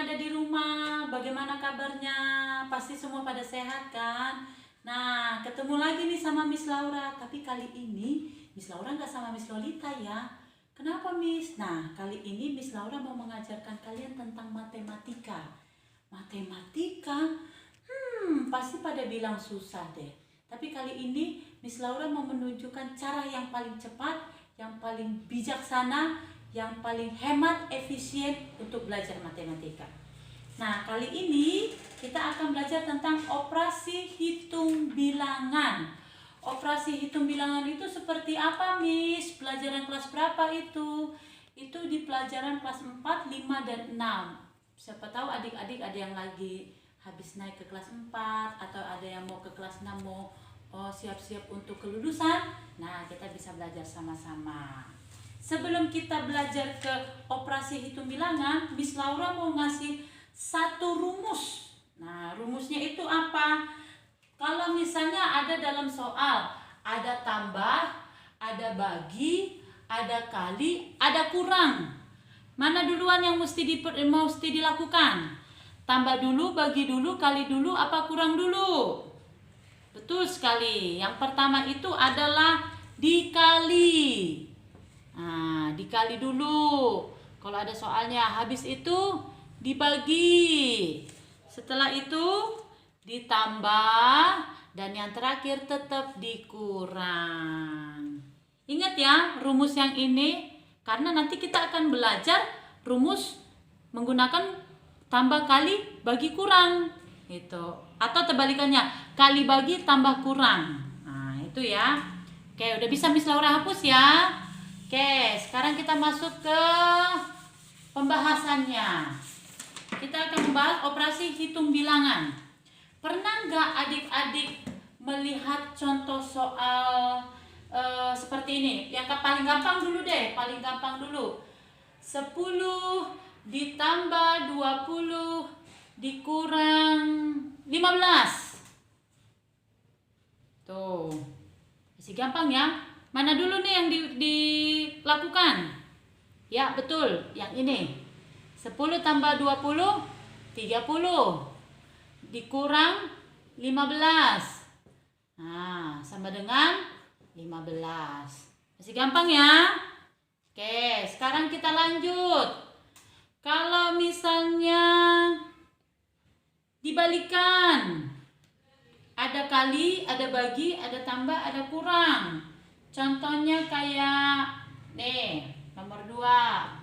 ada di rumah, bagaimana kabarnya? Pasti semua pada sehat kan? Nah, ketemu lagi nih sama Miss Laura. Tapi kali ini Miss Laura nggak sama Miss Lolita ya. Kenapa Miss? Nah, kali ini Miss Laura mau mengajarkan kalian tentang matematika. Matematika? Pasti pada bilang susah deh. Tapi kali ini Miss Laura mau menunjukkan cara yang paling cepat, yang paling bijaksana, yang paling hemat, efisien untuk belajar matematika. Nah, kali ini kita akan belajar tentang operasi hitung bilangan. Operasi hitung bilangan itu seperti apa, Miss? Pelajaran kelas berapa itu? Itu di pelajaran kelas 4, 5, dan 6. Siapa tahu adik-adik ada yang lagi habis naik ke kelas 4 atau ada yang mau ke kelas 6 mau siap-siap untuk kelulusan. Nah, kita bisa belajar sama-sama. Sebelum kita belajar ke operasi hitung bilangan, Miss Laura mau ngasih satu rumus. Nah, rumusnya itu apa? Kalau misalnya ada dalam soal, ada tambah, ada bagi, ada kali, ada kurang. Mana duluan yang mesti dilakukan? Tambah dulu, bagi dulu, kali dulu, apa kurang dulu? Betul sekali. Yang pertama itu adalah dikali. Nah, dikali dulu. Kalau ada soalnya, habis itu dibagi. Setelah itu ditambah, dan yang terakhir tetap dikurang. Ingat ya rumus yang ini, karena nanti kita akan belajar rumus menggunakan tambah kali bagi kurang itu, atau terbalikannya, kali bagi tambah kurang. Nah, itu ya. Oke, udah bisa Miss Laura hapus ya. Oke, sekarang kita masuk ke pembahasannya. Kita akan membahas operasi hitung bilangan. Pernah nggak adik-adik melihat contoh soal seperti ini? Yang paling gampang dulu deh, paling gampang dulu. 10 ditambah 20 dikurang 15. Tuh, masih gampang ya. Mana dulu nih yang dilakukan? Ya, betul, yang ini. 10 tambah 20, 30. Dikurang 15. Nah, sama dengan 15. Masih gampang ya? Oke, sekarang kita lanjut. Kalau misalnya dibalikan, ada kali, ada bagi, ada tambah, ada kurang. Contohnya kayak nih, nomor 2.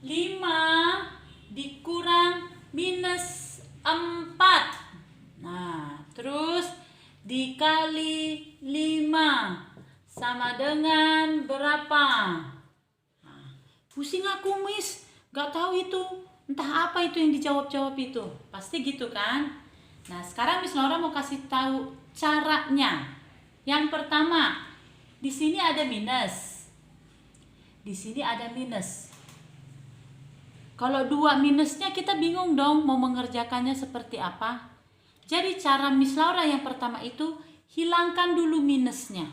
5 dikurang minus 4. Nah, terus dikali 5 sama dengan berapa? Nah, pusing aku, Miss. Gak tahu itu. Entah apa itu yang dijawab-jawab itu. Pasti gitu kan? Nah, sekarang Miss Laura mau kasih tahu caranya. Yang pertama, di sini ada minus. Di sini ada minus. Kalau 2 minusnya kita bingung dong mau mengerjakannya seperti apa. Jadi cara Miss Laura yang pertama itu hilangkan dulu minusnya.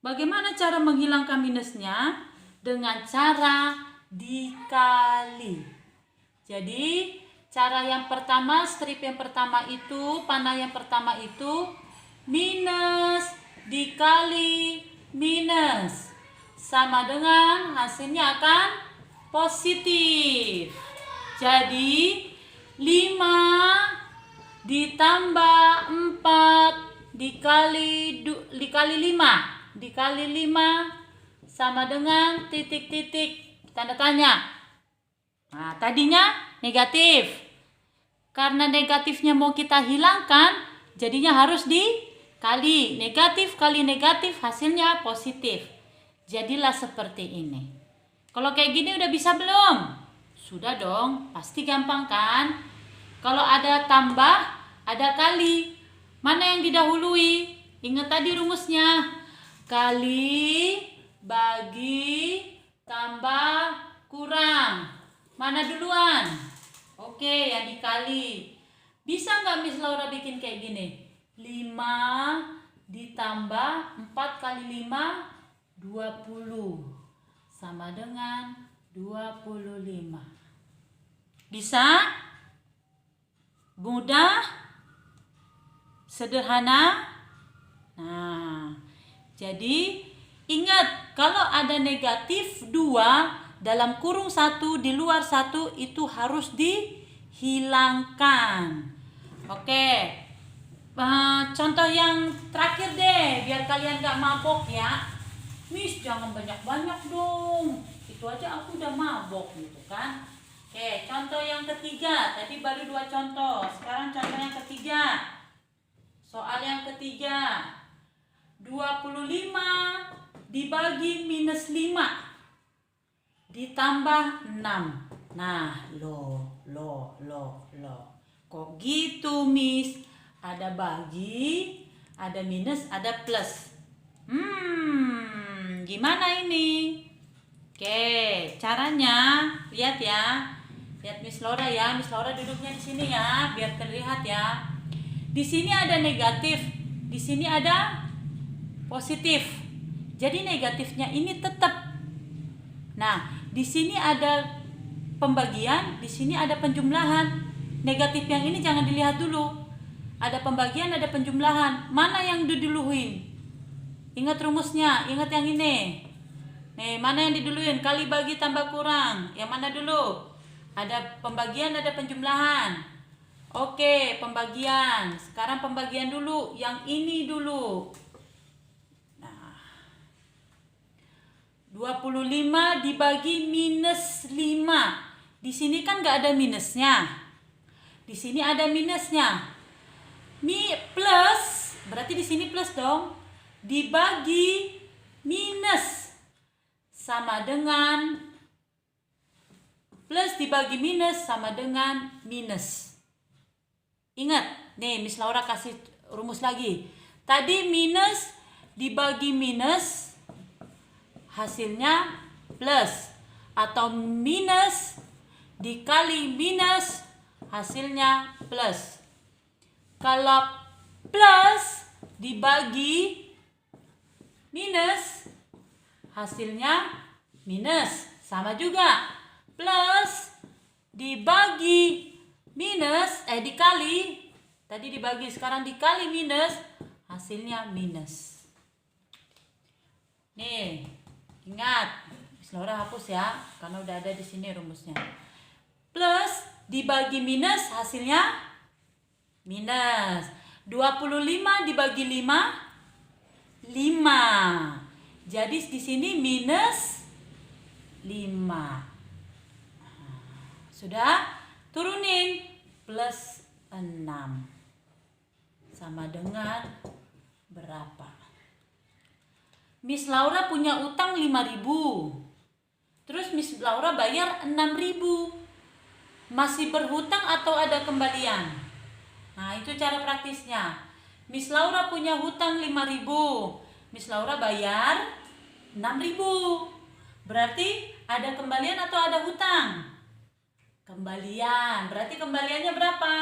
Bagaimana cara menghilangkan minusnya? Dengan cara dikali. Jadi cara yang pertama, strip yang pertama itu, panah yang pertama itu minus dikali minus sama dengan hasilnya akan positif. Jadi 5 ditambah 4 dikali 5 sama dengan titik-titik tanda tanya. Nah, tadinya negatif. Karena negatifnya mau kita hilangkan, jadinya harus dikali. Negatif kali negatif hasilnya positif. Jadilah seperti ini. Kalau kayak gini udah bisa belum? Sudah dong, pasti gampang kan? Kalau ada tambah, ada kali. Mana yang didahului? Ingat tadi rumusnya. Kali, bagi, tambah, kurang. Mana duluan? Oke, yang dikali. Bisa nggak Miss Laura bikin kayak gini? 5 ditambah 4 kali 5, 20. Sama dengan 25. Bisa? Mudah? Sederhana? Nah, jadi ingat kalau ada negatif 2 dalam kurung 1 di luar 1 itu harus dihilangkan. Oke. Contoh yang terakhir deh biar kalian gak mabok ya. Miss jangan banyak-banyak dong. Itu aja aku udah mabok gitu kan. Oke, contoh yang ketiga. Tadi baru 2 contoh. Sekarang contoh yang ketiga. Soal yang ketiga. 25 dibagi minus 5 ditambah 6. Nah, lo. Kok gitu, Miss? Ada bagi, ada minus, ada plus. Gimana ini? Oke, caranya lihat ya. Lihat Miss Laura ya. Miss Laura duduknya di sini ya, biar terlihat ya. Di sini ada negatif, di sini ada positif. Jadi negatifnya ini tetap. Nah, di sini ada pembagian, di sini ada penjumlahan. Negatif yang ini jangan dilihat dulu. Ada pembagian, ada penjumlahan. Mana yang diduluin? Ingat rumusnya, ingat yang ini. Nih, mana yang diduluin? Kali bagi tambah kurang. Yang mana dulu? Ada pembagian, ada penjumlahan. Oke, pembagian. Sekarang pembagian dulu. Yang ini dulu. Nah, 25 dibagi minus 5. Di sini kan nggak ada minusnya. Di sini ada minusnya. Plus, berarti di sini plus dong. Dibagi minus sama dengan plus dibagi minus sama dengan minus. Ingat, nih Miss Laura kasih rumus lagi. Tadi minus dibagi minus hasilnya plus, atau minus dikali minus hasilnya plus. Kalau plus dibagi minus hasilnya minus, sama juga. Plus dibagi minus dikali, tadi dibagi sekarang dikali minus, hasilnya minus. Nih, ingat, Miss Laura hapus ya karena udah ada di sini rumusnya. Plus dibagi minus hasilnya minus. 25 dibagi 5 Jadi di sini minus 5. Sudah? Turunin plus 6 sama dengan berapa? Miss Laura punya utang 5.000. Terus Miss Laura bayar 6.000. Masih berhutang atau ada kembalian? Nah, itu cara praktisnya. Miss Laura punya hutang 5.000. Miss Laura bayar 6.000. Berarti ada kembalian atau ada hutang? Kembalian. Berarti kembaliannya berapa?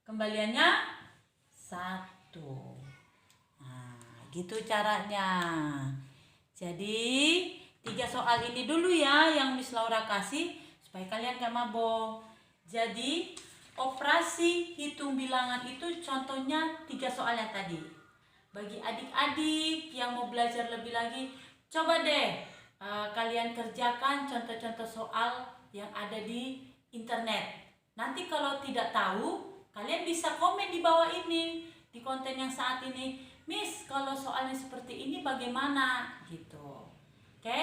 Kembaliannya 1. Nah, gitu caranya. Jadi 3 soal ini dulu ya yang Miss Laura kasih supaya kalian gak mabok. Jadi operasi hitung bilangan itu contohnya 3 soal yang tadi. Bagi adik-adik yang mau belajar lebih lagi, coba deh kalian kerjakan contoh-contoh soal yang ada di internet. Nanti kalau tidak tahu, kalian bisa komen di bawah ini, di konten yang saat ini. Miss, kalau soalnya seperti ini bagaimana? Gitu. Oke,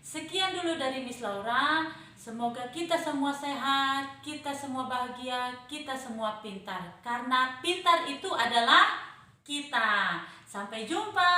sekian dulu dari Miss Laura. Semoga kita semua sehat, kita semua bahagia, kita semua pintar. Karena pintar itu adalah kita. Sampai jumpa.